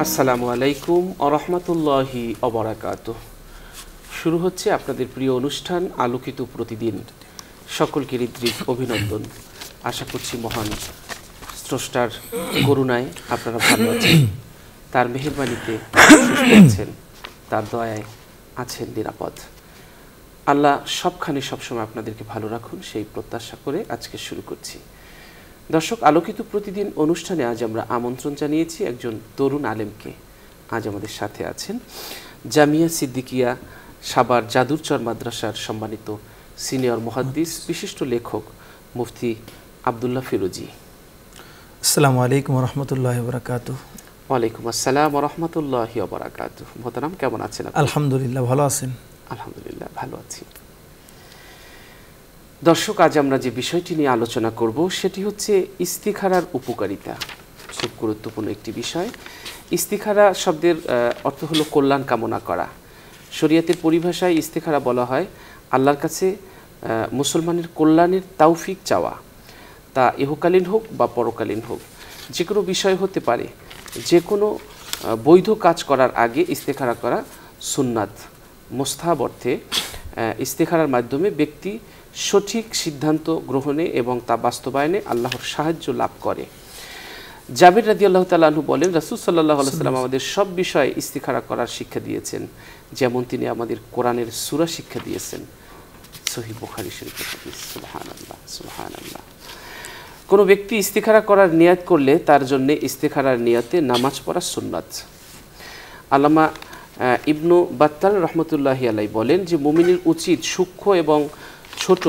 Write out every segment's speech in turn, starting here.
আসসালামু আলাইকুম ওয়া রাহমাতুল্লাহি ওয়া বারাকাতুহু। শুরু হচ্ছে আপনাদের প্রিয় অনুষ্ঠান আলোকিত প্রতিদিন। সকলকে হৃদ্যিক অভিনন্দন। আশা করছি মহান স্রষ্টার করুণায় আপনারা ভালো আছেন, তার মেহেরবানিতে সুস্থ আছেন, তার দয়ায় আছেন নিরাপদ। আল্লাহ সবখানে সবসময় আপনাদেরকে ভালো রাখুন সেই প্রত্যাশা করে আজকে শুরু করছি। দর্শক, আলোকিত প্রতিদিন অনুষ্ঠানে আজ আমরা আমন্ত্রণ জানিয়েছি একজন তরুণ আলেমকে। আজ আমাদের সাথে আছেন জামিয়া সিদ্দিকিয়া সাভার জাদুরচর মাদ্রাসার সম্মানিত সিনিয়র মুহাদ্দিস বিশিষ্ট লেখক মুফতি আব্দুল্লাহ ফিরোজি। আসসালামু আলাইকুম ওয়া রাহমাতুল্লাহি ওয়া বারাকাতুহু। ওয়ালাইকুম আসসালাম ওয়া রাহমাতুল্লাহি ওয়া বারাকাতুহু। মোহতারাম, কেমন আছেন আপনি? আলহামদুলিল্লাহ, ভালো আছেন? আলহামদুলিল্লাহ, ভালো আছি। দর্শক, আজ আমরা যে বিষয়টি নিয়ে আলোচনা করব সেটি হচ্ছে ইস্তিখারার উপকারিতা। খুব গুরুত্বপূর্ণ একটি বিষয়। ইস্তিখারা শব্দের অর্থ হলো কল্যাণ কামনা করা। শরীয়তের পরিভাষায় ইস্তিখারা বলা হয় আল্লাহর কাছে মুসলমানের কল্যাণের তৌফিক চাওয়া, তা ইহকালীন হোক বা পরকালীন হোক, যে কোনো বিষয় হতে পারে। যে কোনো বৈধ কাজ করার আগে ইস্তিখারা করা সুন্নাত। মুস্তাহাব অর্থে ইস্তিখারার মাধ্যমে ব্যক্তি সঠিক সিদ্ধান্ত গ্রহণে এবং তা বাস্তবায়নে আল্লাহর সাহায্য লাভ করে। জাবির রাদিয়াল্লাহু তাআলা আনহু বলেন, রাসূল সাল্লাল্লাহু আলাইহি ওয়াসাল্লাম আমাদের সব বিষয়ে ইস্তিখারা করার শিক্ষা দিয়েছেন, যেমন তিনি আমাদের কোরআনের সূরা শিক্ষা দিয়েছেন। সহিহ বুখারী শরীফের হাদিস। সুবহানাল্লাহ, সুবহানাল্লাহ। কোনো ব্যক্তি ইস্তিখারা করার নিয়ত করলে তার জন্য ইস্তিখারার নিয়তে নামাজ পড়া সুন্নাত। আল্লামা ইবনু বাত্তাল রহমতুল্লাহি আলাইহি বলেন যে মুমিনের উচিত সূক্ষ্ম এবং ছোট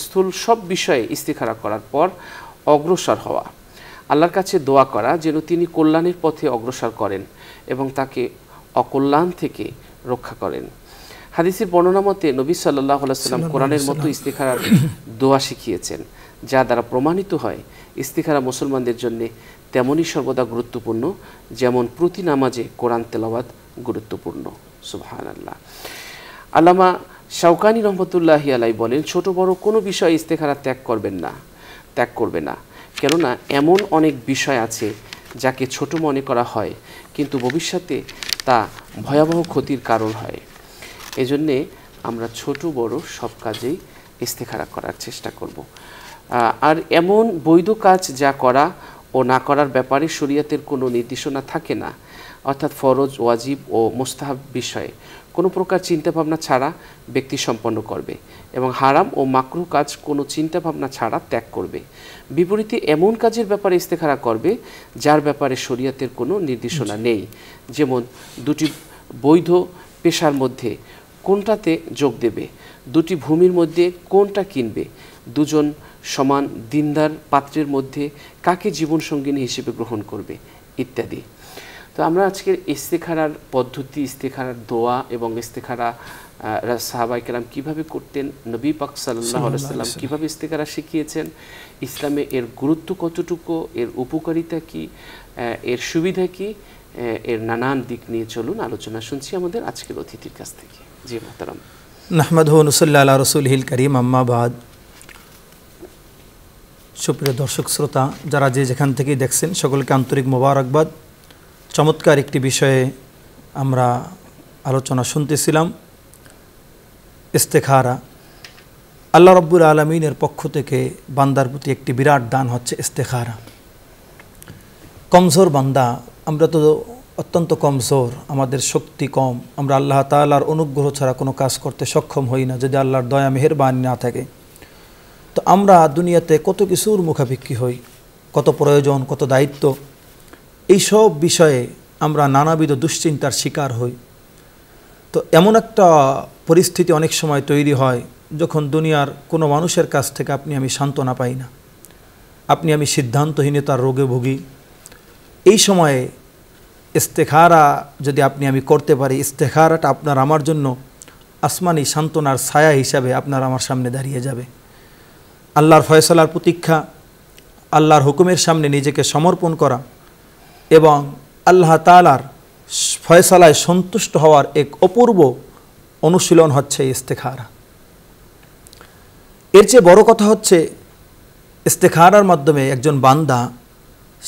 স্থূল সব বিষয়ে ইস্তিখারা করার পর অগ্রসর হওয়া, আল্লাহর কাছে দোয়া করা যেন তিনি কল্যাণের পথে অগ্রসর করেন এবং তাকে অকল্যাণ থেকে রক্ষা করেন। হাদিসের বর্ণনা মতে নবী সাল্লাল্লাহু আলাইহি ওয়াসাল্লাম কোরআনের মতো ইস্তিখারার দোয়া শিখিয়েছেন, যা দ্বারা প্রমাণিত হয় ইস্তিখারা মুসলমানদের জন্য তেমনই সর্বদা গুরুত্বপূর্ণ যেমন প্রতি নামাজে কোরআন তেলাওয়াত গুরুত্বপূর্ণ। সুবহানাল্লাহ। আল্লামা শাওকানি রহমতুল্লাহি আলাইহি বলেন, ছোট বড় কোনো বিষয়ে ইস্তিখারা ত্যাগ করবে না, কেননা এমন অনেক বিষয় আছে যাকে ছোট মনে করা হয় কিন্তু ভবিষ্যতে তা ভয়াবহ ক্ষতির কারণ হয়। এজন্যে আমরা ছোট বড় সব কাজেই ইস্তিখারা করার চেষ্টা করব। আর এমন বৈধ কাজ যা করা ও না করার ব্যাপারে শরীয়তের কোনো নির্দেশনা থাকে না, অর্থাৎ ফরজ, ওয়াজিব ও মুস্তাহাব বিষয়ে কোনো প্রকার চিন্তাভাবনা ছাড়া ব্যক্তি সম্পন্ন করবে এবং হারাম ও মাকরুহ কাজ কোনো চিন্তাভাবনা ছাড়া ত্যাগ করবে। বিপরীতে এমন কাজের ব্যাপারে ইস্তিখারা করবে যার ব্যাপারে শরীয়তের কোনো নির্দেশনা নেই, যেমন দুটি বৈধ পেশার মধ্যে কোনটাতে যোগ দেবে, দুটি ভূমির মধ্যে কোনটা কিনবে, দুজন সমান দিনদার পাত্রের মধ্যে কাকে জীবনসঙ্গিনী হিসেবে গ্রহণ করবে ইত্যাদি। তো আমরা আজকের ইস্তিখারার পদ্ধতি, ইস্তিখারার দোয়া এবং ইস্তিখারা সাহাবায়ে কেরাম কীভাবে করতেন, নবী পাক সাল্লাল্লাহু আলাইহি ওয়াসাল্লাম কীভাবে ইস্তিখারা শিখিয়েছেন, ইসলামে এর গুরুত্ব কতটুকু, এর উপকারিতা কি, এর সুবিধা কি, এর নানান দিক নিয়ে চলুন আলোচনা শুনছি আমাদের আজকের অতিথির কাছ থেকে। জি মুহতারাম। নাহমাদুহু ওয়া নুসাল্লি আলা রাসূলিহিল কারীম, আম্মা বাদ। সুপ্রিয় দর্শক শ্রোতা, যারা যে যেখান থেকেই দেখছেন সকলকে আন্তরিক মোবারকবাদ। চমৎকার একটি বিষয়ে আমরা আলোচনা শুনতেছিলাম, ইস্তেখারা। আল্লাহ রাব্বুল আলামিনের পক্ষ থেকে বান্দার প্রতি একটি বিরাট দান হচ্ছে ইস্তেখারা। কমজোর বান্দা, আমরা তো অত্যন্ত কমজোর, আমাদের শক্তি কম, আমরা আল্লাহ তাআলার অনুগ্রহ ছাড়া কোনো কাজ করতে সক্ষম হই না যদি আল্লাহর দয়া মেহেরবানি না থাকে। তো আমরা দুনিয়াতে কত কিছুর মুখাপেক্ষী হই, কত প্রয়োজন, কত দায়িত্ব, এই সব বিষয়ে আমরা নানাবিধ দুশ্চিন্তার শিকার হই। তো এমন একটা পরিস্থিতি অনেক সময় তৈরি হয় যখন দুনিয়ার কোনো মানুষের কাছ থেকে আপনি আমি সান্ত্বনা পাই না, আপনি আমি সিদ্ধান্তহীনতার রোগে ভুগি। এই সময়ে ইস্তেখারা যদি আপনি আমি করতে পারি, ইস্তেখারাটা আপনার আমার জন্য আসমানি সান্ত্বনার ছায়া হিসাবে আপনার আমার সামনে দাঁড়িয়ে যাবে। আল্লাহর ফয়সালার প্রতীক্ষা, আল্লাহর হুকুমের সামনে নিজেকে সমর্পণ করা এবং আল্লাহ তাআলার ফয়সালায় সন্তুষ্ট হওয়ার এক অপূর্ব অনুশীলন হচ্ছে ইস্তেখারা। এর চেয়ে বড় কথা হচ্ছে ইস্তেখারার মাধ্যমে একজন বান্দা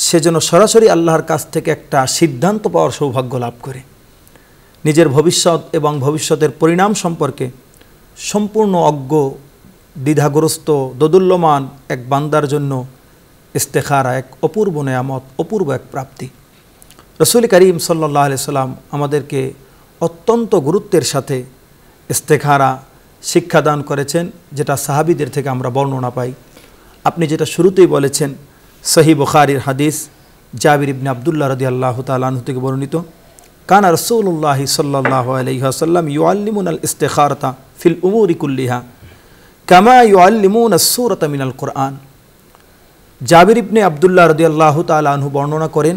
সে যেন সরাসরি আল্লাহর কাছ থেকে একটা সিদ্ধান্ত পাওয়ার সৌভাগ্য লাভ করে। নিজের ভবিষ্যৎ এবং ভবিষ্যতের পরিণাম সম্পর্কে সম্পূর্ণ অজ্ঞ, দ্বিধাগ্রস্ত, দোদুল্যমান এক বান্দার জন্য ইস্তেখারা এক অপূর্ব নেয়ামত, অপূর্ব এক প্রাপ্তি। রসুল করিম সাল্লাল্লাহু আলাইহি সাল্লাম আমাদেরকে অত্যন্ত গুরুত্বের সাথে ইস্তেখারা শিক্ষাদান করেছেন, যেটা সাহাবীদের থেকে আমরা বর্ণনা পাই। আপনি যেটা শুরুতেই বলেছেন, সহিহ বুখারীর হাদিস, জাবির ইবনে আব্দুল্লাহ রাদিয়াল্লাহু তাআলা আনহু থেকে বর্ণিত, কানা রাসূলুল্লাহ সাল্লাল্লাহু আলাইহি ওয়াসাল্লাম ইউআল্লিমুনাল ইস্তিখারাতা ফিল উমুরি কুল্লিহা কামা ইউআল্লিমুনাস সূরাতা মিনাল কুরআন। জাবির ইবনে আব্দুল্লাহ রাদিয়াল্লাহু তাআলা আনহু বর্ণনা করেন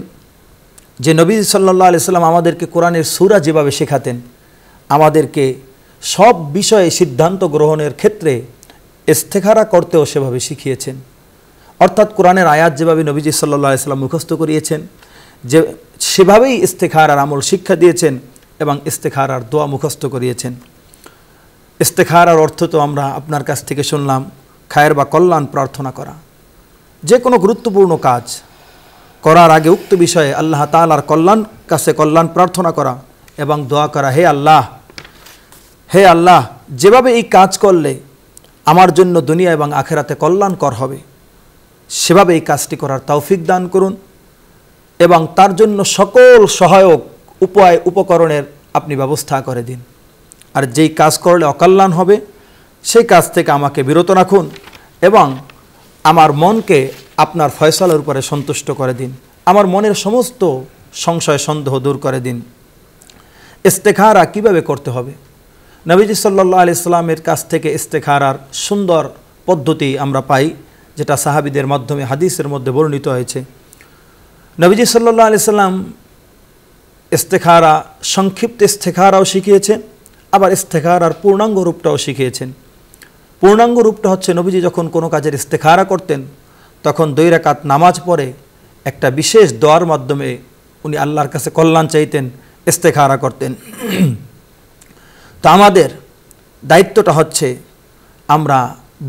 যে নবী সাল্লাল্লাহু আলাইহি সাল্লাম আমাদেরকে কোরআনের সূরা যেভাবে শেখাতেন, আমাদেরকে সব বিষয়ে সিদ্ধান্ত গ্রহণের ক্ষেত্রে ইস্তেখারা করতেও সেভাবে শিখিয়েছেন। অর্থাৎ কোরআনের আয়াত যেভাবে নবীজি সাল্লাল্লাহু আলাইহি সাল্লাম মুখস্থ করিয়েছেন, যে সেভাবেই ইস্তেখারার আমল শিক্ষা দিয়েছেন এবং ইস্তেখারার দোয়া মুখস্থ করিয়েছেন। ইস্তেখারার অর্থ তো আমরা আপনার কাছ থেকে শুনলাম, খায়ের বা কল্যাণ প্রার্থনা করা। যে কোনো গুরুত্বপূর্ণ কাজ করার আগে উক্ত বিষয়ে আল্লাহ তাআলার কাছে কল্যাণ প্রার্থনা করা এবং দোয়া করা, হে আল্লাহ, যেভাবে এই কাজ করলে আমার জন্য দুনিয়া এবং আখেরাতে কল্যাণকর হবে, সেভাবে এই কাজটি করার তৌফিক দান করুন এবং তার জন্য সকল সহায়ক উপায় উপকরণের আপনি ব্যবস্থা করে দিন। আর যেই কাজ করলে অকল্যাণ হবে, সেই কাজ থেকে আমাকে বিরত রাখুন এবং আমার মনকে আপনার ফয়সালার উপরে সন্তুষ্ট করে দিন। আমার মনের সমস্ত সংশয় সন্দেহ দূর করে দিন। ইস্তেখারা কিভাবে করতে হবে? নবীজি সাল্লাল্লাহু আলাইহি সাল্লামের কাছ থেকে ইস্তেখারার সুন্দর পদ্ধতি আমরা পাই, যেটা সাহাবীদের মাধ্যমে হাদিসের মধ্যে বর্ণিত হয়েছে। নবীজি সাল্লাল্লাহু আলাইহি সাল্লাম ইস্তেখারা, সংক্ষিপ্ত ইস্তেখারাও শিখিয়েছেন, আবার ইস্তেখারার পূর্ণাঙ্গ রূপটাও শিখিয়েছেন। পূর্ণাঙ্গ রূপটা হচ্ছে, নবীজি যখন কোনো কাজের ইস্তেখারা করতেন তখন 2 রাকাত নামাজ পড়ে একটা বিশেষ দোয়ার মাধ্যমে উনি আল্লাহর কাছে কল্যাণ চাইতেন, ইস্তেখারা করতেন। তো আমাদের দায়িত্বটা হচ্ছে, আমরা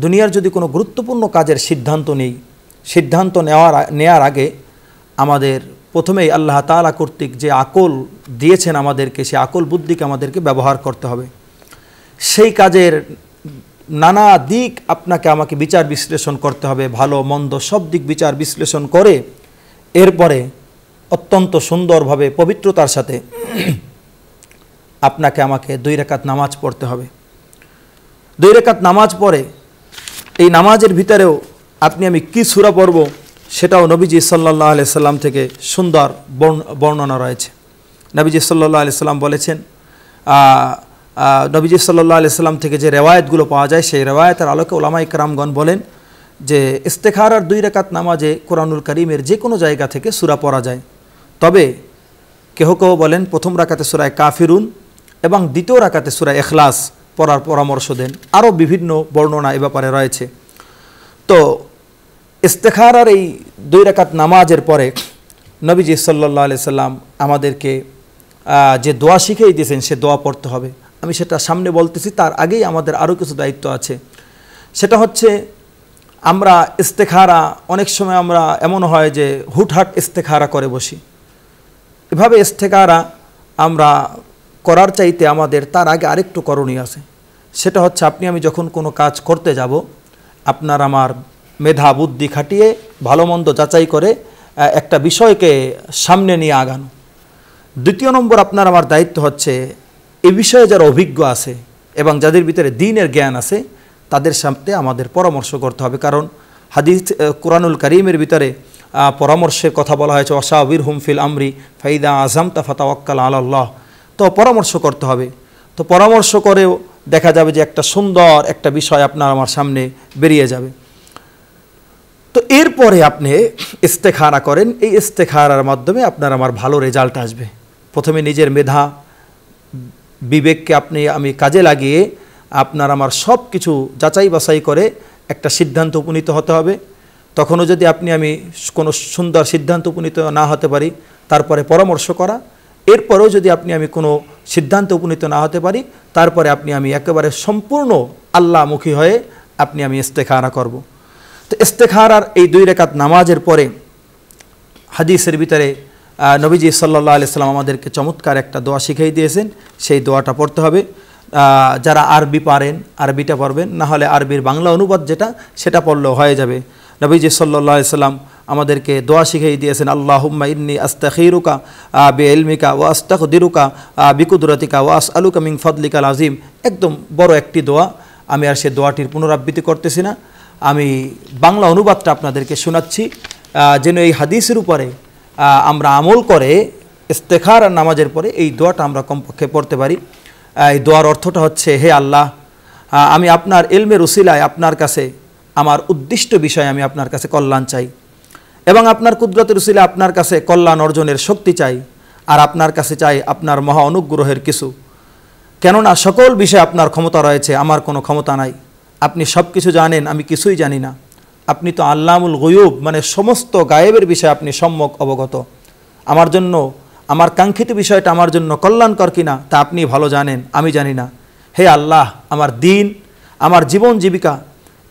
দুনিয়ার যদি কোনো গুরুত্বপূর্ণ কাজের সিদ্ধান্ত নেওয়ার আগে আমাদের প্রথমেই আল্লাহ তাআলা কর্তৃক যে আকল দিয়েছেন আমাদেরকে, সেই আকল বুদ্ধিকে আমাদেরকে ব্যবহার করতে হবে। সেই কাজের নানা দিক আপনাকে আমাকে বিচার বিশ্লেষণ করতে হবে, ভালো মন্দ সব দিক বিচার বিশ্লেষণ করে এরপরে অত্যন্ত সুন্দরভাবে পবিত্রতার সাথে আপনাকে আমাকে 2 রাকাত নামাজ পড়তে হবে। 2 রাকাত নামাজ পড়ে এই নামাজের ভিতরেও আপনি আমি কি সূরা পড়ব, সেটাও নবীজি সাল্লাল্লাহু আলাইহি সাল্লাম থেকে সুন্দর বর্ণনা রয়েছে। নবীজি সাল্লাল্লাহু আলাইহি সাল্লাম বলেছেন, নবীজি সাল্লাল্লাহু আলাইহি সাল্লাম থেকে যে রেওয়ায়েতগুলো পাওয়া যায়, সেই রেওয়ায়েতের আলোকে উলামায়ে কেরামগণ বলেন যে ইস্তেখারার 2 রাকাত নামাজে কোরআনুল কারীমের যে কোনো জায়গা থেকে সূরা পড়া যায়। তবে কেহ বলেন প্রথম রাকাতে সূরা কাফিরুন এবং দ্বিতীয় রাকাতে সূরা ইখলাস পড়ার পরামর্শ দেন। আরও বিভিন্ন বর্ণনা এ ব্যাপারে রয়েছে। তো ইস্তেখারার এই 2 রাকাত নামাজের পরে নবীজি সাল্লাল্লাহু আলাইহি সাল্লাম আমাদেরকে যে দোয়া শিখিয়ে দিয়েছেন, সে দোয়া পড়তে হবে। আমি সেটা সামনে বলতেছি, তার আগেই আমাদের আরও কিছু দায়িত্ব আছে। সেটা হচ্ছে, আমরা ইস্তেখারা অনেক সময় আমরা এমন হয় যে হুটহাট ইস্তেখারা করে বসি। এভাবে ইস্তেখারা আমরা করার চাইতে আমাদের তার আগে আরেকটু করণীয় আছে। সেটা হচ্ছে, আপনি আমি যখন কোনো কাজ করতে যাব, আপনার আমার মেধা বুদ্ধি খাটিয়ে ভালো মন্দ যাচাই করে একটা বিষয়কে সামনে নিয়ে আগানো। দ্বিতীয় নম্বর, আপনার আমার দায়িত্ব হচ্ছে, এই বিষয়ে যারা অভিজ্ঞ আছে এবং যাদের ভিতরে দ্বীনের জ্ঞান আছে, তাদের সাথে আমাদের পরামর্শ করতে হবে। কারণ হাদিস কোরআনুল কারীমের ভিতরে পরামর্শের কথা বলা হয়েছে, ওয়াশাবিরহুম ফিল আমরি ফাইদা আযামতা ফাতাওয়াক্কাল আলাল্লাহ। তো পরামর্শ করতে হবে। তো পরামর্শ করেও দেখা যাবে যে একটা সুন্দর একটা বিষয় আপনার আমার সামনে বেরিয়ে যাবে। তো এরপরে আপনি ইস্তেখারা করেন। এই ইস্তেখারার মাধ্যমে আপনার আমার ভালো রেজাল্ট আসবে। প্রথমে নিজের মেধা বিবেককে আমি কাজে লাগিয়ে আপনার আমার সব কিছু যাচাই বাছাই করে একটা সিদ্ধান্ত উপনীত হতে হবে। তখনও যদি আমি কোনো সুন্দর সিদ্ধান্ত উপনীত না হতে পারি, তারপরে পরামর্শ করা। এরপরেও যদি আমি কোনো সিদ্ধান্ত উপনীত না হতে পারি, তারপরে আমি একেবারে সম্পূর্ণ আল্লাহমুখী হয়ে আমি ইস্তেখারা করব। তো ইস্তেখারার এই 2 রাকাত নামাজের পরে হাদিসের ভিতরে নবীজি সাল্লাল্লাহু আলাইহি সাল্লাম আমাদেরকে চমৎকার একটা দোয়া শিখিয়ে দিয়েছেন, সেই দোয়াটা পড়তে হবে। যারা আরবি পারেন আরবিটা পড়বেন, না হলে আরবির বাংলা অনুবাদ যেটা সেটা পড়লেও হয়ে যাবে। নবীজি সাল্লাল্লাহু আলাইহি সাল্লাম আমাদেরকে দোয়া শিখিয়ে দিয়েছেন, আল্লাহুম্মা ইন্নী আস্তাখিরুকা বিইলমিকা ওয়া আস্তাকদিরুকা বিকুদরাতিকা ওয়া আসআলুকা মিন ফাদলিকাল আযীম। একদম বড় একটি দোয়া, আমি আর সে দোয়াটির পুনরাবৃত্তি করতেছি না, আমি বাংলা অনুবাদটা আপনাদেরকে শোনাচ্ছি, যেন এই হাদিসের উপরে আমরা আমল করে ইস্তেখার আর নামাজের পরে এই দোয়াটা আমরা কমপক্ষে পড়তে পারি। এই দোয়ার অর্থটা হচ্ছে, হে আল্লাহ, আমি আপনার ইলমের উসিলায় আপনার কাছে আমার উদ্দিষ্ট বিষয়ে আমি আপনার কাছে কল্যাণ চাই, এবং আপনার কুদরতের উসিলায় আপনার কাছে কল্যাণ অর্জনের শক্তি চাই, আর আপনার কাছে চাই আপনার মহা অনুগ্রহের কিছু, কেননা সকল বিষয়ে আপনার ক্ষমতা রয়েছে, আমার কোনো ক্ষমতা নাই। আপনি সব কিছু জানেন, আমি কিছুই জানি না। আপনি তো আল্লামুল গুয়ুব, মানে সমস্ত গায়েবের বিষয়ে আপনি সম্যক অবগত। আমার জন্য আমার কাঙ্ক্ষিত বিষয়টা আমার জন্য কল্যাণকর কিনা তা আপনি ভালো জানেন, আমি জানি না। হে আল্লাহ, আমার দিন, আমার জীবন জীবিকা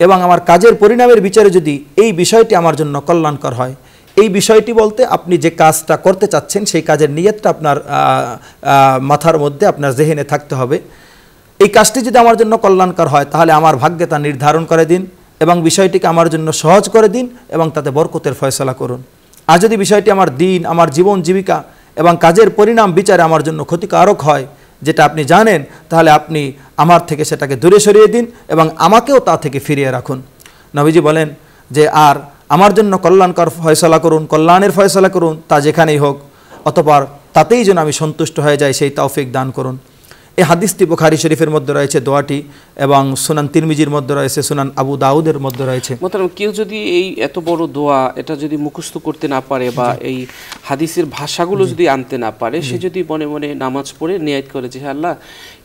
এবং আমার কাজের পরিণামের বিচারে যদি এই বিষয়টি আমার জন্য কল্যাণকর হয়, এই বিষয়টি বলতে আপনি যে কাজটা করতে চাচ্ছেন সেই কাজের নিয়তটা আপনার মাথার মধ্যে, আপনার জেহেনে থাকতে হবে। এই কাজটি যদি আমার জন্য কল্যাণকর হয় তাহলে আমার ভাগ্যে তা নির্ধারণ করে দিন এবং বিষয়টিকে আমার জন্য সহজ করে দিন এবং তাতে বরকতের ফয়সালা করুন। আর যদি বিষয়টি আমার দিন, আমার জীবন জীবিকা এবং কাজের পরিণাম বিচারে আমার জন্য ক্ষতিকারক হয়, যেটা আপনি জানেন, তাহলে আপনি আমার থেকে সেটাকে দূরে সরিয়ে দিন এবং আমাকেও তা থেকে ফিরিয়ে রাখুন। নবীজি বলেন যে, আর আমার জন্য কল্যাণকর ফয়সালা করুন, কল্যাণের ফয়সালা করুন, তা যেখানেই হোক, অতঃপর তাতেই যেন আমি সন্তুষ্ট হয়ে যাই, সেই তৌফিক দান করুন। এই হাদিসটি বুখারী শরীফের মধ্যে রয়েছে দোয়াটি, এবং সুনান তিরমিজির মধ্যে রয়েছে, সুনান আবু দাউদের মধ্যে রয়েছে। মোহতারাম, কেউ যদি এই এত বড় দোয়া এটা যদি মুখস্থ করতে না পারে বা এই হাদিসের ভাষাগুলো যদি আনতে না পারে, সে যদি মনে মনে নামাজ পড়ে নিয়ত করে যে, হে আল্লাহ,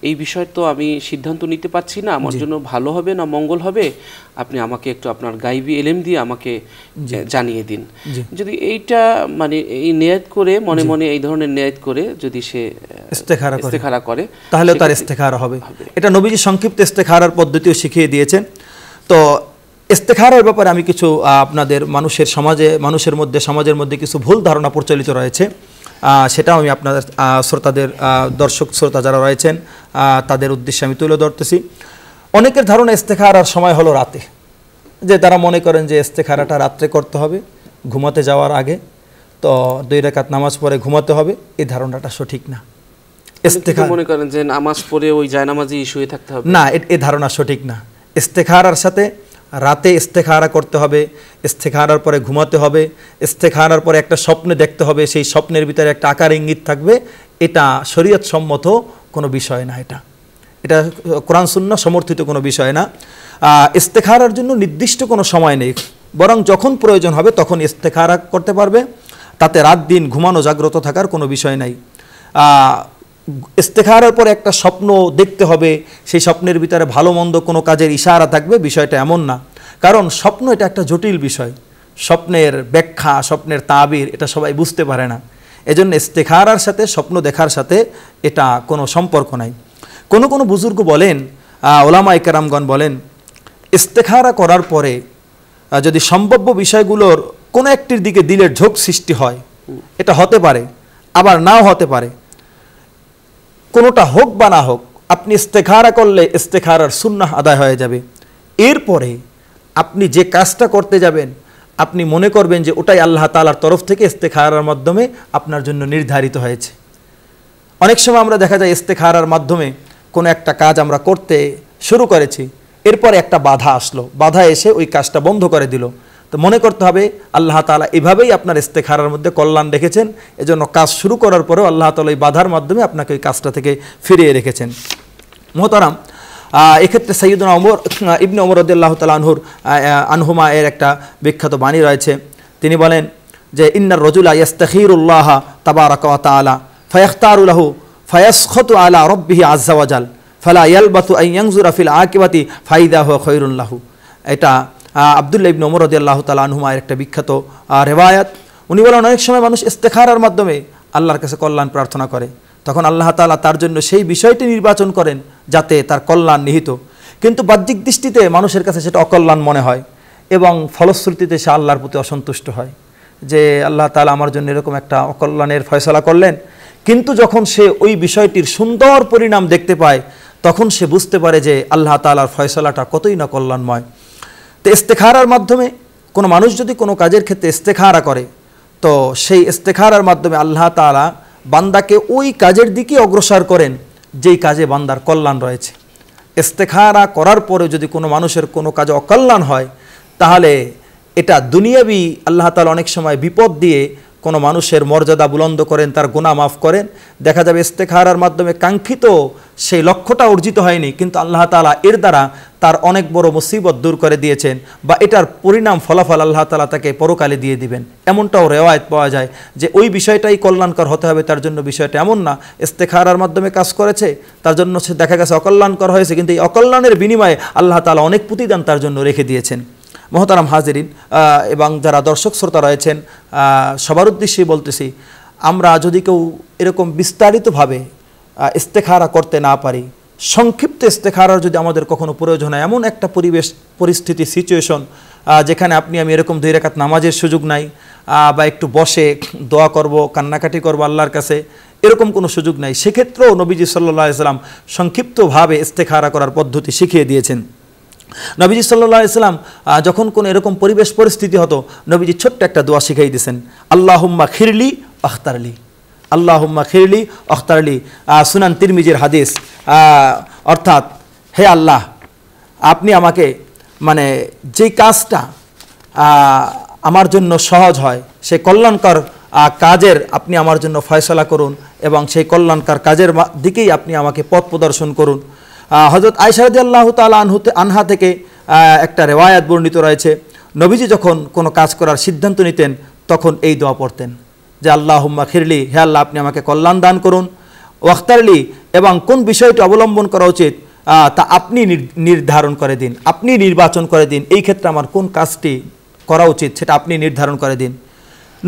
এই বিষয় তো আমি সিদ্ধান্ত নিতে পারছি না, আমার জন্য ভালো হবে না মঙ্গল হবে, আপনি আমাকে একটু আপনার গাইবি এলেম দিয়ে আমাকে জানিয়ে দিন। যদি এইটা মানে এই নিয়ত করে মনে মনে এই ধরনের নিয়ত করে যদি সে ইস্তেখারা করে তাহলে তার ইস্তেখারা হবে। এটা নবীজি সংক্ষিপ্ত ইস্তেখারার পদ্ধতিও শিখিয়ে দিয়েছেন। তো ইস্তেখারার ব্যাপারে আমি কিছু আপনাদের মানুষের মধ্যে সমাজের মধ্যে কিছু ভুল ধারণা প্রচলিত রয়েছে, সেটাও আমি আপনাদের দর্শক শ্রোতা যারা রয়েছেন তাদের উদ্দেশ্যে আমি তুলে ধরতেছি। অনেকের ধারণা ইস্তেখারার সময় হলো রাতে, যে তারা মনে করেন যে ইস্তেখারাটা রাত্রে করতে হবে ঘুমাতে যাওয়ার আগে, তো 2 রাকাত নামাজ পড়ে ঘুমাতে হবে। এই ধারণাটা সঠিক না। মনে করেন যে নামাজ পড়ে ওই জায়নামাজে শুয়ে থাকতে হবে না, এই ধারণা সঠিক না। ইস্তেখারার সাথে রাতে ইস্তেখারা করতে হবে, ইস্তেখারার পরে ঘুমাতে হবে, ইস্তেখারার পরে একটা স্বপ্ন দেখতে হবে, সেই স্বপ্নের ভিতরে একটা আকার ইঙ্গিত থাকবে। এটা শরীয়ত সম্মত কোনো বিষয় না, এটা কোরআন সুন্নাহ সমর্থিত কোনো বিষয় না। ইস্তেখারার জন্য নির্দিষ্ট কোনো সময় নেই, বরং যখন প্রয়োজন হবে তখন ইস্তেখারা করতে পারবে, তাতে রাত দিন ঘুমানো জাগ্রত থাকার কোনো বিষয় নাই। ইস্তেখারার পরে একটা স্বপ্ন দেখতে হবে, সেই স্বপ্নের ভিতরে ভালো মন্দ কোনো কাজের ইশারা থাকবে, বিষয়টা এমন না। কারণ স্বপ্ন এটা একটা জটিল বিষয়, স্বপ্নের ব্যাখ্যা, স্বপ্নের তাবির এটা সবাই বুঝতে পারে না। এজন্য ইস্তেখারার সাথে স্বপ্ন দেখার সাথে এটা কোনো সম্পর্ক নাই। কোনো বুজুর্গ বলেন, ওলামায়ে কেরামগণ বলেন, ইস্তেখারা করার পরে যদি সম্ভাব্য বিষয়গুলোর কোনো একটির দিকে দিলের ঝোঁক সৃষ্টি হয়, এটা হতে পারে আবার নাও হতে পারে, কোনোটা হোক বা না হোক, আপনি ইস্তেখারা করলে ইস্তেখারার সুন্নাহ আদায় হয়ে যাবে। এরপরে আপনি যে কাজটা করতে যাবেন আপনি মনে করবেন যে ওটাই আল্লাহ তাআলার তরফ থেকে ইস্তেখারার মাধ্যমে আপনার জন্য নির্ধারিত হয়েছে। অনেক সময় আমরা দেখা যায় ইস্তেখারার মাধ্যমে কোনো একটা কাজ আমরা করতে শুরু করেছি, এরপরে একটা বাধা আসলো, বাধা এসে ওই কাজটা বন্ধ করে দিল। তো মনে করতে হবে আল্লাহ তাআলা এভাবেই আপনার ইস্তেখারার মধ্যে কল্যাণ রেখেছেন, এজন্য কাজ শুরু করার পরেও আল্লাহ তাআলা এই বাধার মাধ্যমে আপনাকে ওই কাজটা থেকে ফিরিয়ে রেখেছেন। মোহতারাম, এক্ষেত্রে সাইয়্যিদুনা ওমর ইবনে ওমর রাদিয়াল্লাহু তাআলা আনহুমা এর একটা বিখ্যাত বাণী রয়েছে। তিনি বলেন যে, ইন্নার রাজুলা ইস্তাখিরুল্লাহ তাবারাকা ওয়া তাআলা ফায়াখতারু লাহু ফায়াসখাতু আলা রাব্বিহি আযজা ওয়া জাল ফালা ইয়ালবাতু আন ইয়ানজুরা ফিল আকিবাতি ফাইদা হুয়া খায়রুন লাহু। এটা আব্দুল্লাহ ইবনে ওমর রাদিয়াল্লাহু তাআলা আনহুমা এর একটা বিখ্যাত রিওয়ায়াত। উনি বলেন, অনেক সময় মানুষ ইস্তেখারার মাধ্যমে আল্লাহর কাছে কল্যাণ প্রার্থনা করে, তখন আল্লাহ তাআলা তার জন্য সেই বিষয়টি নির্বাচন করেন যাতে তার কল্যাণ নিহিত, কিন্তু বাহ্যিক দৃষ্টিতে মানুষের কাছে সেটা অকল্যাণ মনে হয় এবং ফলশ্রুতিতে সে আল্লাহর প্রতি অসন্তুষ্ট হয়। যে আল্লাহ তাআলা আমার জন্য এরকম একটা অকল্যাণের ফয়সালা করলেন, কিন্তু যখন সে ওই বিষয়টির সুন্দর পরিণাম দেখতে পায় তখন সে বুঝতে পারে যে আল্লাহ তাআলার ফয়সালাটা কতই না কল্যাণময়। তো ইস্তেখারার মাধ্যমে কোনো মানুষ যদি কোনো কাজের ক্ষেত্রে ইস্তেখারা করে, তো সেই ইস্তেখারার মাধ্যমে আল্লাহ তাআলা বান্দাকে ওই কাজের দিকে অগ্রসর করেন যেই কাজে বান্দার কল্যাণ রয়েছে। ইস্তেখারা করার পরে যদি কোনো মানুষের কোনো কাজে অকল্যাণ হয়, তাহলে এটা দুনিয়াবি আল্লাহ তাআলা অনেক সময় বিপদ দিয়ে কোনো মানুষের মর্যাদা বুলন্দ করেন, তার গুনাহ মাফ করেন। দেখা যাবে ইস্তেখারার মাধ্যমে কাঙ্ক্ষিত সেই লক্ষ্যটা অর্জিত হয়নি, কিন্তু আল্লাহ তাআলা এর দ্বারা তার অনেক বড় মুসিবত দূর করে দিয়েছেন, বা এটার পরিণাম ফলাফল আল্লাহ তাআলা তাকে পরকালে দিয়ে দিবেন। এমনটাও রেওয়ায়েত পাওয়া যায় যে ওই বিষয়টাই কল্যাণকর হতে হবে তার জন্য, বিষয়টা এমন না ইস্তেখারার মাধ্যমে কাজ করেছে তার জন্য সে দেখা গেছে অকল্যাণকর হয়েছে, কিন্তু এই অকল্যাণের বিনিময়ে আল্লাহ তাআলা অনেক প্রতিদান তার জন্য রেখে দিয়েছেন। মহতারাম হাজিরিন এবং যারা দর্শক শ্রোতা রয়েছেন, সবার উদ্দেশ্যেই বলতেছি, আমরা যদি কেউ এরকম বিস্তারিতভাবে ইস্তেখারা করতে না পারি, সংক্ষিপ্ত ইস্তেখারার যদি আমাদের কখনো প্রয়োজন হয়, এমন একটা পরিবেশ পরিস্থিতি সিচুয়েশন যেখানে আপনি আমি এরকম 2 রাকাত নামাজের সুযোগ নাই, বা একটু বসে দোয়া করব, কান্নাকাটি করব আল্লাহর কাছে, এরকম কোনো সুযোগ নাই, সেক্ষেত্রেও নবীজি সাল্লাল্লাহু আলাইহি সাল্লাম সংক্ষিপ্তভাবে ইস্তেখারা করার পদ্ধতি শিখিয়ে দিয়েছেন। নবীজি সাল্লাল্লাহু আলাইহি সাল্লাম যখন কোনো এরকম পরিবেশ পরিস্থিতি হতো, নবীজি ছোট্ট একটা দোয়া শিখিয়ে দিয়েছেন, আল্লাহুম্মা খিরলি আখতারলি, আল্লাহুম্মা খিরলি আখতারলি, সুনান তিরমিজির হাদিস। অর্থাৎ, হে আল্লাহ, আপনি আমাকে মানে যেই কাজটা আমার জন্য সহজ হয়, সেই কল্যাণকর কাজের আপনি আমার জন্য ফয়সালা করুন, এবং সেই কল্যাণকর কাজের দিকেই আপনি আমাকে পথ প্রদর্শন করুন। হযরত আয়েশা রাদিয়াল্লাহু তাআলা আনহা থেকে একটা রেওয়ায়াত বর্ণিত রয়েছে, নবীজি যখন কোনো কাজ করার সিদ্ধান্ত নিতেন তখন এই দোয়া পড়তেন যে আল্লাহুম্মা খিরলি, হে আল্লাহ আপনি আমাকে কল্যাণ দান করুন, ওয়াখতারলি, এবং কোন বিষয়টি অবলম্বন করা উচিত তা আপনি নির্ধারণ করে দিন, আপনি নির্বাচন করে দিন, এই ক্ষেত্রে আমার কোন কাজটি করা উচিত সেটা আপনি নির্ধারণ করে দিন।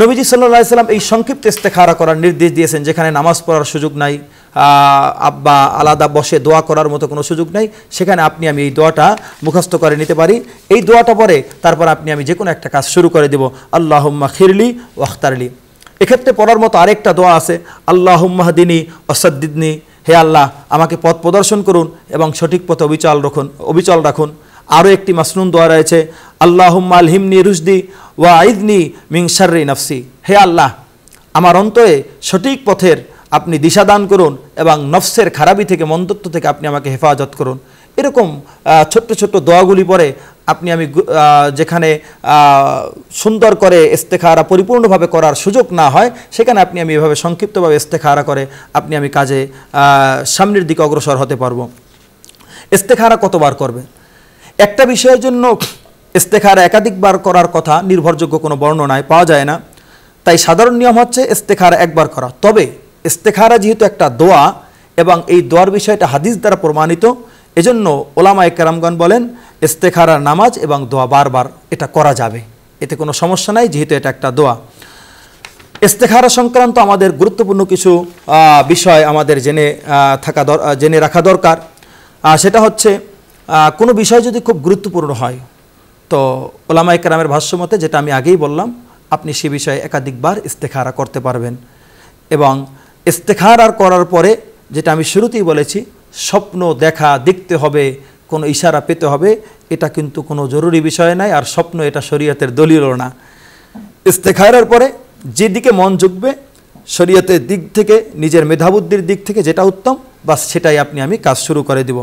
নবীজি সাল্লাল্লাহু আলাইহি সাল্লাম এই সংক্ষিপ্ত ইস্তেখারা করার নির্দেশ দিয়েছেন, যেখানে নামাজ পড়ার সুযোগ নাই বা আলাদা বসে দোয়া করার মতো কোনো সুযোগ নাই, সেখানে আপনি আমি এই দোয়াটা মুখস্থ করে নিতে পারি। এই দোয়াটা পরে তারপর আপনি আমি যে কোনো একটা কাজ শুরু করে দেব, আল্লাহুম্মা খিরলি ওয়াখতারলি। এক্ষেত্রে পড়ার মতো আরেকটা দোয়া আছে, আল্লাহুম্মা হদিনি ওয়াসাদ্দিদনি, হে আল্লাহ আমাকে পথ প্রদর্শন করুন এবং সঠিক পথে অবিচল রাখুন। আরও একটি মাসনুন দোয়া রয়েছে, আল্লাহুম্মা আলহিমনি রুশদি ওয়া আইদনি মিন শাররি নাফসি, হে আল্লাহ আমার অন্তরে সঠিক পথের আপনি দিশা দান করুন এবং নফসের খারাপি থেকে, মন্দত্ব থেকে আপনি আমাকে হেফাজত করুন। এরকম ছোট্ট ছোট্ট দোয়াগুলি পরে আপনি আমি যেখানে সুন্দর করে ইস্তেখারা পরিপূর্ণভাবে করার সুযোগ না হয়, সেখানে আপনি আমি এভাবে সংক্ষিপ্তভাবে ইস্তেখারা করে আপনি আমি কাজে সামনের দিকে অগ্রসর হতে পারবো। ইস্তেখারা কতবার করবে? একটা বিষয়ের জন্য ইস্তেখারা একাধিকবার করার কথা নির্ভরযোগ্য কোনো বর্ণনায় পাওয়া যায় না, তাই সাধারণ নিয়ম হচ্ছে ইস্তেখারা একবার করা। তবে ইস্তেখারা যেহেতু একটা দোয়া এবং এই দোয়ার বিষয়টা হাদিস দ্বারা প্রমাণিত, এজন্য ওলামায়ে কেরামগণ বলেন ইস্তেখারা নামাজ এবং দোয়া বারবার এটা করা যাবে, এতে কোনো সমস্যা নাই, যেহেতু এটা একটা দোয়া। ইস্তেখারা সংক্রান্ত আমাদের গুরুত্বপূর্ণ কিছু বিষয় আমাদের জেনে রাখা দরকার। সেটা হচ্ছে, কোনো বিষয় যদি খুব গুরুত্বপূর্ণ হয়, তো ওলামায়ে কেরামের ভাষ্যমতে, যেটা আমি আগেই বললাম, আপনি সে বিষয়ে একাধিকবার ইস্তেখারা করতে পারবেন। এবং ইস্তেখারা করার পরে, যেটা আমি শুরুতেই বলেছি, স্বপ্ন দেখতে হবে, কোনো ইশারা পেতে হবে, এটা কিন্তু কোনো জরুরি বিষয় নাই, আর স্বপ্ন এটা শরীয়তের দলিলও না। ইস্তেখারার পরে যেদিকে মন ঝুঁকবে, শরীয়তের দিক থেকে, নিজের মেধাবুদ্ধির দিক থেকে যেটা উত্তম, বাস সেটাই আপনি আমি কাজ শুরু করে দিব।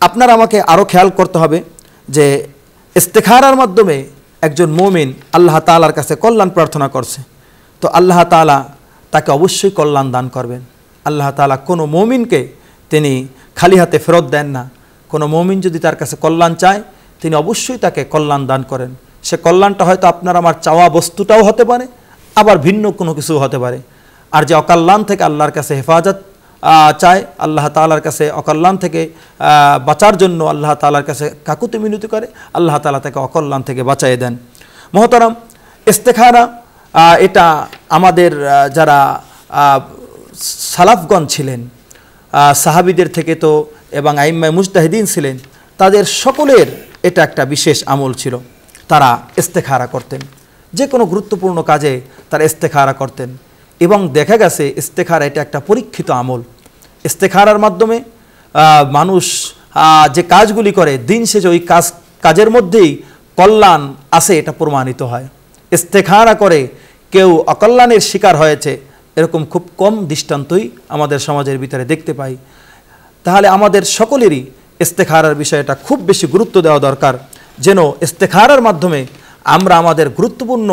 আপনার আমাকে আরও খেয়াল করতে হবে যে ইস্তেখারার মাধ্যমে একজন মুমিন আল্লাহ তাআলার কাছে কল্যাণ প্রার্থনা করছে, তো আল্লাহ তাআলা তাকে অবশ্যই কল্যাণ দান করবেন। আল্লাহ তাআলা কোনো মুমিনকে তিনি খালি হাতে ফেরত দেন না। কোনো মুমিন যদি তার কাছে কল্যাণ চায়, তিনি অবশ্যই তাকে কল্যাণ দান করেন। সে কল্যাণটা হয়তো আপনার আমার চাওয়া বস্তুটাও হতে পারে, আবার ভিন্ন কোনো কিছু হতে পারে। আর যে অকল্যাণ থেকে আল্লাহর কাছে হেফাজত চায়, আল্লাহ তাআলার কাছে অকল্যাণ থেকে বাঁচার জন্য আল্লাহ তাআলার কাছে কাকুতি মিনতি করে, আল্লাহ তাআলা তাকে অকল্যাণ থেকে বাঁচিয়ে দেন। মহতারাম, ইস্তেখারা এটা আমাদের যারা সালাফগণ ছিলেন, সাহাবীদের থেকে তো, এবং আইম্মায়ে মুজতাহিদিন ছিলেন, তাদের সকলের এটা একটা বিশেষ আমল ছিল, তারা ইস্তেখারা করতেন। যে কোনো গুরুত্বপূর্ণ কাজে তারা ইস্তেখারা করতেন এবং দেখা গেছে ইস্তেখারা এটা একটা পরীক্ষিত আমল। ইস্তেখারার মাধ্যমে মানুষ যে কাজগুলি করে দিন শেষে ওই কাজের মধ্যেই কল্যাণ আছে এটা প্রমাণিত হয়। ইস্তেখারা করে কেউ অকল্যাণের শিকার হয়েছে এরকম খুব কম দৃষ্টান্তই আমাদের সমাজের ভিতরে দেখতে পাই। তাহলে আমাদের সকলেরই ইস্তেখারার বিষয়টা খুব বেশি গুরুত্ব দেওয়া দরকার, যেন ইস্তেখারার মাধ্যমে আমরা আমাদের গুরুত্বপূর্ণ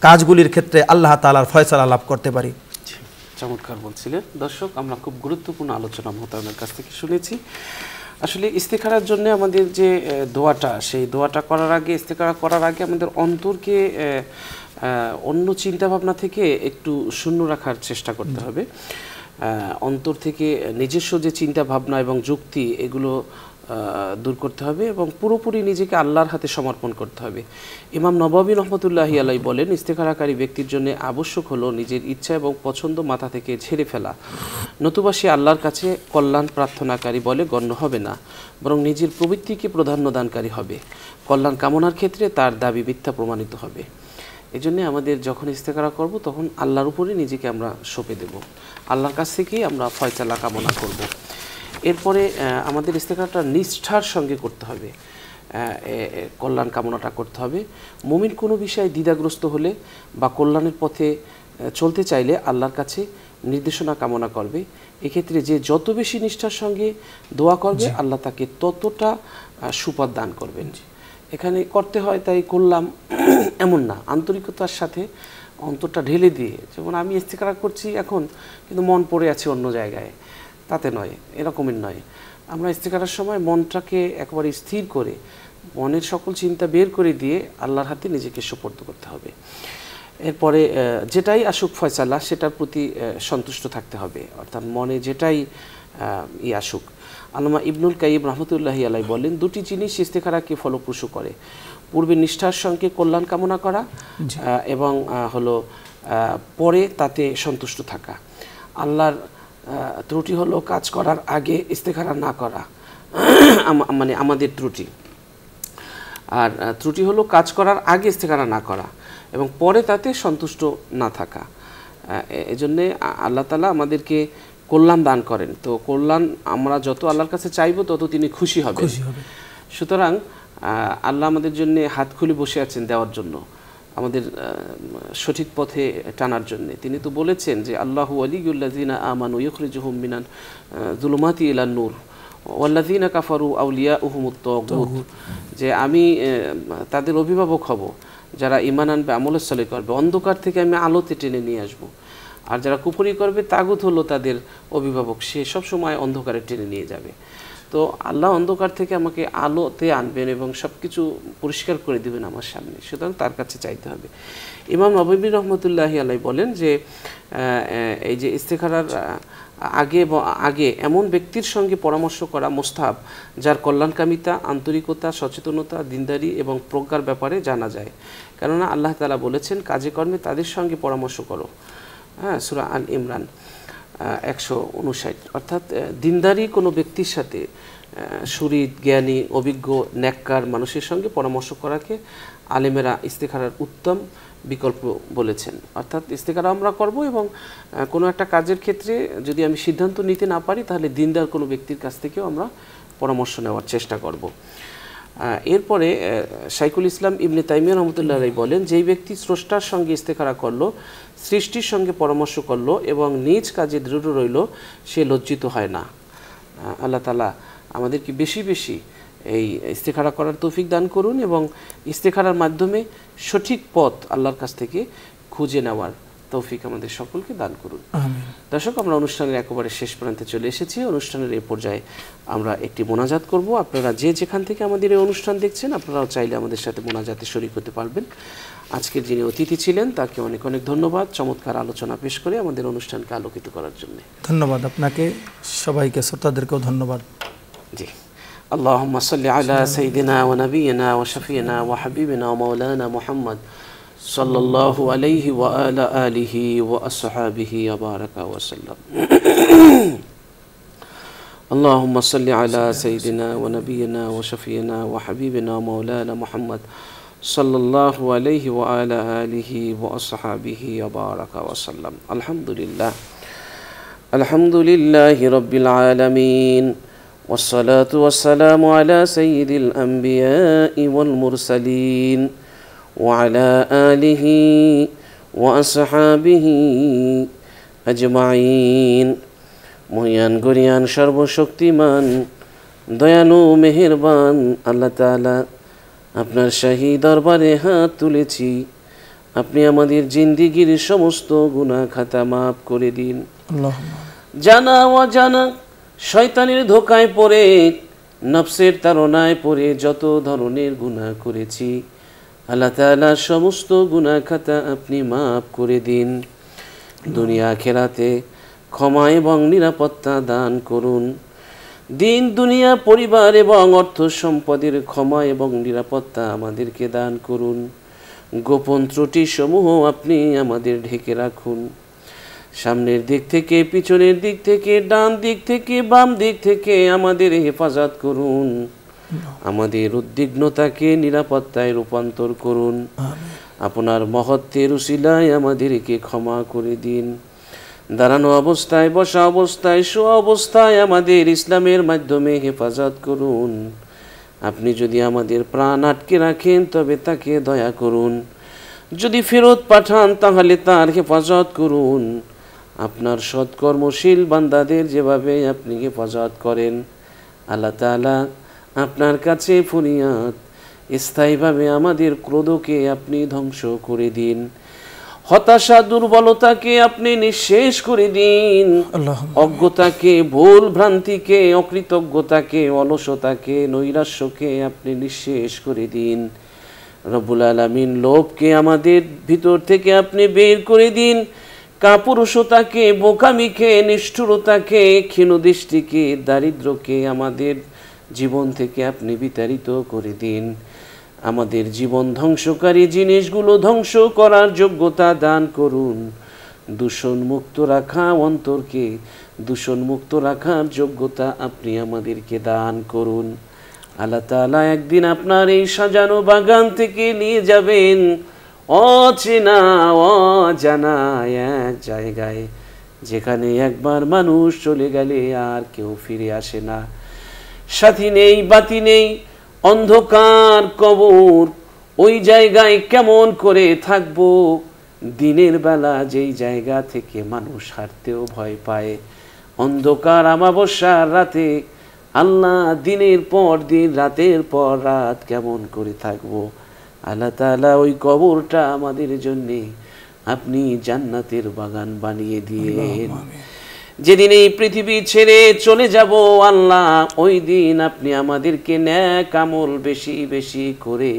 কাজগুলির ক্ষেত্রে আল্লাহ তাআলার ফয়সালা লাভ করতে পারি। চমৎকার বলছিলেন দর্শক, আমরা খুব গুরুত্বপূর্ণ আলোচনা মোহতারামের কাছ থেকে শুনেছি। আসলে ইস্তেখারার জন্য আমাদের যে দোয়াটা, সেই দোয়াটা করার আগে, ইস্তেখারা করার আগে আমাদের অন্তরকে অন্য চিন্তাভাবনা থেকে একটু শূন্য রাখার চেষ্টা করতে হবে। অন্তর থেকে নিজস্ব যে চিন্তা ভাবনা এবং যুক্তি এগুলো দূর করতে হবে এবং পুরোপুরি নিজেকে আল্লাহর হাতে সমর্পণ করতে হবে। ইমাম নববী রহমতুল্লাহি আলাইহি বলেন, ইস্তেখারাকারী ব্যক্তির জন্য আবশ্যক হলো নিজের ইচ্ছা এবং পছন্দ মাথা থেকে ঝেড়ে ফেলা, নতুবা সে আল্লাহর কাছে কল্যাণ প্রার্থনাকারী বলে গণ্য হবে না, বরং নিজের প্রবৃত্তিকে প্রাধান্য দানকারী হবে। কল্যাণ কামনার ক্ষেত্রে তার দাবি মিথ্যা প্রমাণিত হবে। এই জন্যে আমাদের যখন ইস্তেখারা করব তখন আল্লাহর উপরে নিজেকে আমরা সঁপে দেব, আল্লাহর কাছ থেকেই আমরা ফয়সালা কামনা করব। এরপরে আমাদের ইস্তেখারাটা নিষ্ঠার সঙ্গে করতে হবে, কল্যাণ কামনাটা করতে হবে। মুমিন কোনো বিষয়ে দ্বিধাগ্রস্ত হলে বা কল্যাণের পথে চলতে চাইলে আল্লাহর কাছে নির্দেশনা কামনা করবে। এক্ষেত্রে যে যত বেশি নিষ্ঠার সঙ্গে দোয়া করবে আল্লাহ তাকে ততটা সুপথ দান করবেন। এখানে করতে হয় তাই করলাম এমন না, আন্তরিকতার সাথে অন্তরটা ঢেলে দিয়ে, যেমন আমি ইস্তেখারা করছি এখন কিন্তু মন পড়ে আছে অন্য জায়গায়, তাতে নয়, এরকমের নয়। আমরা ইস্তেখারার সময় মনটাকে একবারে স্থির করে মনের সকল চিন্তা বের করে দিয়ে আল্লাহর হাতে নিজেকে সুপর্দ করতে হবে। এরপরে যেটাই আসুক ফয়সালা সেটার প্রতি সন্তুষ্ট থাকতে হবে, অর্থাৎ মনে যেটাই আসুক। আল্লামা ইবনুল কাইয়িম রহমতুল্লাহি আলাইহি বলেন, দুটি জিনিস ইস্তেখারাকে ফলপ্রসূ করে, পূর্বে নিষ্ঠার সঙ্গে কল্যাণ কামনা করা এবং হলো পরে তাতে সন্তুষ্ট থাকা। আল্লাহর ত্রুটি হলো কাজ করার আগে ইস্তেখারা না করা, মানে আমাদের ত্রুটি। আর ত্রুটি হলো কাজ করার আগে ইস্তেখারা না করা এবং পরে তাতে সন্তুষ্ট না থাকা। এজন্যে আল্লাহ তাআলা আমাদেরকে কল্যাণ দান করেন, তো কল্যাণ আমরা যত আল্লাহর কাছে চাইবো তত তিনি খুশি হবেন। সুতরাং আল্লাহ আমাদের জন্য হাত খুলে বসে আছেন দেওয়ার জন্য, আমাদের সঠিক পথে টানার জন্য। তিনি তো বলেছেন যে আল্লাহু ওয়ালিয়ুল্লাযিনা আমানু ইখরিজুহুম মিনাল যুলুমাতি ইলান নূর ওয়াল্লাযিনা কাফারু আউলিয়াউহুমুত তাগুত, যে আমি তাদের অভিভাবক হব যারা ঈমান আনবে, আমলে সালেহ করবে, অন্ধকার থেকে আমি আলোতে টেনে নিয়ে আসব। আর যারা কুফরি করবে তাগুত হলো তাদের অভিভাবক, সে সব সময় অন্ধকারে টেনে নিয়ে যাবে। তো আল্লাহ অন্ধকার থেকে আমাকে আলোতে আনবেন এবং সব কিছু পরিষ্কার করে দেবেন আমার সামনে, সুতরাং তার কাছে চাইতে হবে। ইমাম নববী রহমতুল্লাহি আলাইহি বলেন যে এই যে ইস্তেখারার আগে এমন ব্যক্তির সঙ্গে পরামর্শ করা মুস্তাহাব যার কল্যাণকামিতা, আন্তরিকতা, সচেতনতা, দিনদারি এবং প্রজ্ঞার ব্যাপারে জানা যায়। কেননা আল্লাহ তাআলা বলেছেন, কাজে কর্মে তাদের সঙ্গে পরামর্শ করো। সূরা আল ইমরান 159। অর্থাৎ দিনদারি কোনো ব্যক্তির সাথে শরীদ, জ্ঞানী, অভিজ্ঞ, নেককার মানুষের সঙ্গে পরামর্শ করাকে আলেমেরা ইস্তেখারার উত্তম বিকল্প বলেছেন। অর্থাৎ ইস্তেখারা আমরা করব এবং কোনো একটা কাজের ক্ষেত্রে যদি আমি সিদ্ধান্ত নিতে না পারি তাহলে দিনদার কোনো ব্যক্তির কাছ থেকেও আমরা পরামর্শ নেওয়ার চেষ্টা করব। এরপরে শাইখুল ইসলাম ইবনে তাইমিয়া রহমতুল্লাহ আলাইহি বলেন, যেই ব্যক্তি স্রষ্টার সঙ্গে ইস্তেখারা করলো, সৃষ্টির সঙ্গে পরামর্শ করলো এবং নিজ কাজে দৃঢ় রইল, সে লজ্জিত হয় না। আল্লাহ তাআলা আমাদেরকে বেশি বেশি এই ইস্তেখারা করার তৌফিক দান করুন এবং ইস্তেখারার মাধ্যমে সঠিক পথ আল্লাহর কাছ থেকে খুঁজে নেওয়ার তৌফিক আমাদের সকলকে দান করুন। দর্শক, আমরা অনুষ্ঠানের একেবারে শেষ প্রান্তে চলে এসেছি। অনুষ্ঠানের এই পর্যায়ে আমরা একটি মোনাজাত করব। আপনারা যে যেখান থেকে আমাদের এই অনুষ্ঠান দেখছেন, আপনারাও চাইলে আমাদের সাথে মোনাজাতে শরীক হতে পারবেন। আজকের যিনি অতিথি ছিলেন তাকে অনেক অনেক ধন্যবাদ, চমৎকার আলোচনা পেশ করে আমাদের অনুষ্ঠানকে আলোকিত করার জন্য। ধন্যবাদ আপনাকে, সবাইকে, শ্রোতাদেরকেও ধন্যবাদ। জি, اللهم صل على سيدنا ونبينا وشفينا وحبيبنا ومولانا محمد صلى الله عليه وعلى آله وأصحابه وبارك وسلم. اللهم صل على سيدنا ونبينا وشفينا وحبيبنا ومولانا محمد সাল্লাল্লাহু আলাইহি ওয়া আলা আলিহি ওয়া আসহাবিহি ওয়া বারাকা ওয়া সাল্লাম। আলহামদুলিল্লাহ, আলহামদুলিল্লাহি রাব্বিল আলামিন, ওয়াসসালাতু ওয়াসসালামু আলা সাইয়্যিদিল আমবিয়াই ওয়াল মুরসালিন ওয়া আলা আলিহি ওয়া আসহাবিহি আজমাইন। মহিয়ান গরিয়ান সর্বশক্তিমান দয়ালু মেহেরবান আল্লাহ তাআলা, আপনার শাহী দরবারে হাত তুলেছি, আপনি আমাদের জিন্দিগির সমস্ত গুনাহ খাতা মাফ করে দিন। জানা অজানা শয়তানের ধোকায় পড়ে, নফসের তাড়নায় পড়ে যত ধরনের গুনাহ করেছি, আল্লাহ তাআলা সমস্ত গুনাহ খাতা আপনি মাফ করে দিন। দুনিয়া আখিরাতে ক্ষমা এবং নিরাপত্তা দান করুন। দিন দুনিয়া পরিবার এবং অর্থ সম্পদের ক্ষমা এবং নিরাপত্তা আমাদেরকে দান করুন। গোপন ত্রুটি সমূহ আপনি আমাদের ঢেকে রাখুন। সামনের দিক থেকে, পিছনের দিক থেকে, ডান দিক থেকে, বাম দিক থেকে আমাদের হেফাজত করুন। আমাদের উদ্বিগ্নতাকে নিরাপত্তায় রূপান্তর করুন। আপনার মহত্বের উসিলায় আমাদেরকে ক্ষমা করে দিন। দাঁড়ানো অবস্থায়, বসা অবস্থায়, শোয়া অবস্থায় আমাদের ইসলামের মাধ্যমে হেফাজত করুন। আপনি যদি আমাদের প্রাণ আটকে রাখেন তবে তাকে দয়া করুন, যদি ফেরত পাঠান তাহলে তার হেফাজত করুন। আপনার সৎকর্মশীল বান্দাদের যেভাবে আপনি হেফাজত করেন, আল্লাহ তাআলা আপনার কাছে ফরিয়াদ, স্থায়ীভাবে আমাদের ক্রোধকে আপনি ধ্বংস করে দিন। হতাশা দুর্বলতাকে আপনি নিঃশেষ করে দিন। অজ্ঞতাকে, ভুল ভ্রান্তিকে, অকৃতজ্ঞতাকে, অলসতাকে, নৈরাশ্যকে আপনি নিঃশেষ করে দিন। রব্বুল আলামিন, লোভকে আমাদের ভিতর থেকে আপনি বের করে দিন। কাপুরুষতাকে, বোকামিকে, নিষ্ঠুরতাকে, ক্ষীণদৃষ্টিকে, দারিদ্র্যকে আমাদের জীবন থেকে আপনি বিতাড়িত করে দিন। আমাদের জীবন ধ্বংসকারী জিনিসগুলো ধ্বংস করার যোগ্যতা দান করুন। দূষণমুক্ত রাখা অন্তরকে দূষণমুক্ত রাখার যোগ্যতা আপনি আমাদেরকে দান করুন। আল্লাহ তাআলা একদিন আপনার এই সাজানো বাগান থেকে নিয়ে যাবেন অচেনা অজানা এক জায়গায়, যেখানে একবার মানুষ চলে গেলে আর কেউ ফিরে আসে না। সাথী নেই, বাতি নেই, অন্ধকার কবর। ওই জায়গায় কেমন করে থাকবো? দিনের বেলা যেই জায়গা থেকে মানুষ হাঁটতেও ভয় পায়, অন্ধকার আমাবস্যার রাতে আল্লাহ দিনের পর দিন, রাতের পর রাত কেমন করে থাকবো? আল্লাহ তাআলা ওই কবরটা আমাদের জন্যে আপনি জান্নাতের বাগান বানিয়ে দিয়েন। যেদিন এই পৃথিবী ছেড়ে চলে যাব আল্লাহ, ওই দিন আপনি আমাদেরকে নেক আমল বেশি বেশি করে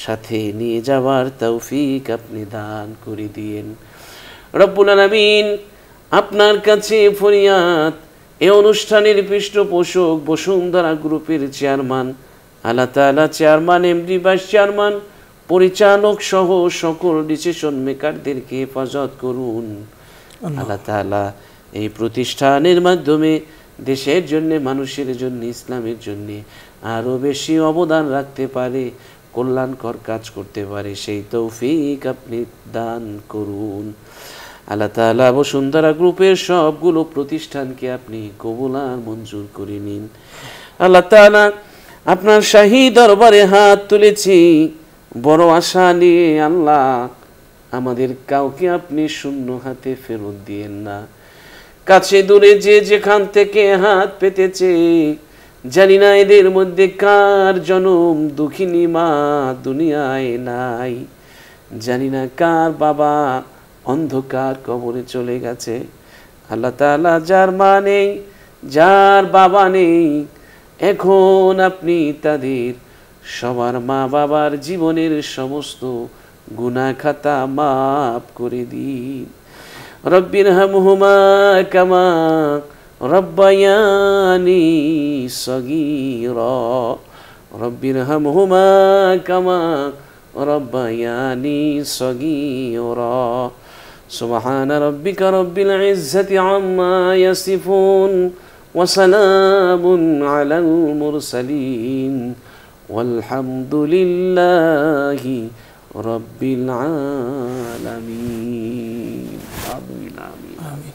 সাথে নিয়ে যাওয়ার তৌফিক আপনি দান করে দিয়েন। রব্বুল আলামিন, আপনার কাছে ফরিয়াদ, এই অনুষ্ঠানের পৃষ্ঠপোষক বসুন্ধরা গ্রুপের চেয়ারম্যান, আল্লাহ তাআলা চেয়ারম্যান, এমডি, ভাইস চেয়ারম্যান, পরিচালক সহ সকল ডিসিশন মেকারদেরকে হেফাজত করুন। আল্লাহ তাআলা এই প্রতিষ্ঠানের মাধ্যমে দেশের জন্য, মানুষের জন্য, ইসলামের জন্য আরও বেশি অবদান রাখতে পারে, কল্যাণকর কাজ করতে পারে, সেই তৌফিক আপনি দান করুন। আল্লাহ তাআলা বসুন্ধরা গ্রুপের সবগুলো প্রতিষ্ঠানকে আপনি কবুল আর মঞ্জুর করে নিন। আল্লাহ তাআলা, আপনার শাহী দরবারে হাত তুলেছি বড় আশা নিয়ে। আল্লাহ, আমাদের কাউকে আপনি শূন্য হাতে ফেরত দিয়েন না। কাছে দূরে যে যেখান থেকে হাত পেতেছে, জানি না এদের মধ্যে কার জনম দুঃখিনী মা দুনিয়ায় নাই, জানি না কার বাবা অন্ধকার কবরে চলে গেছে। আল্লাহ তাআলা, যার মা নেই, যার বাবা নেই, এখন আপনি তাদের সবার মা বাবার জীবনের সমস্ত গুনাহ খাতা মাফ করে দিন। রব্বিরহামহুমা কামা রব্বায়ানি সগীরা, রব্বিরহামহুমা কামা রব্বায়ানি সগীরা। সুবহান রাব্বিকা রব্বিল ইজ্জাতি আম্মা ইয়াসিফুন ওয়া সালামুন আলাল মুরসালিন ওয়ালহামদুলিল্লাহি রাব্বিল আলামিন। আমিন আমিন আমিন।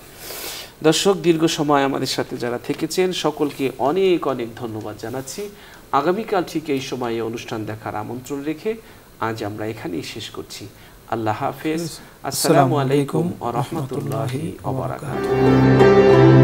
দর্শক, দীর্ঘ সময় আমাদের সাথে যারা থেকেছেন সকলকে অনেক অনেক ধন্যবাদ জানাচ্ছি। আগামীকাল ঠিক এই সময়ে অনুষ্ঠান দেখার আমন্ত্রণ রেখে আজ আমরা এখানেই শেষ করছি। আল্লাহ হাফেজ। আসসালামু আলাইকুম ওয়া রাহমাতুল্লাহি ওয়া বারাকাতুহু।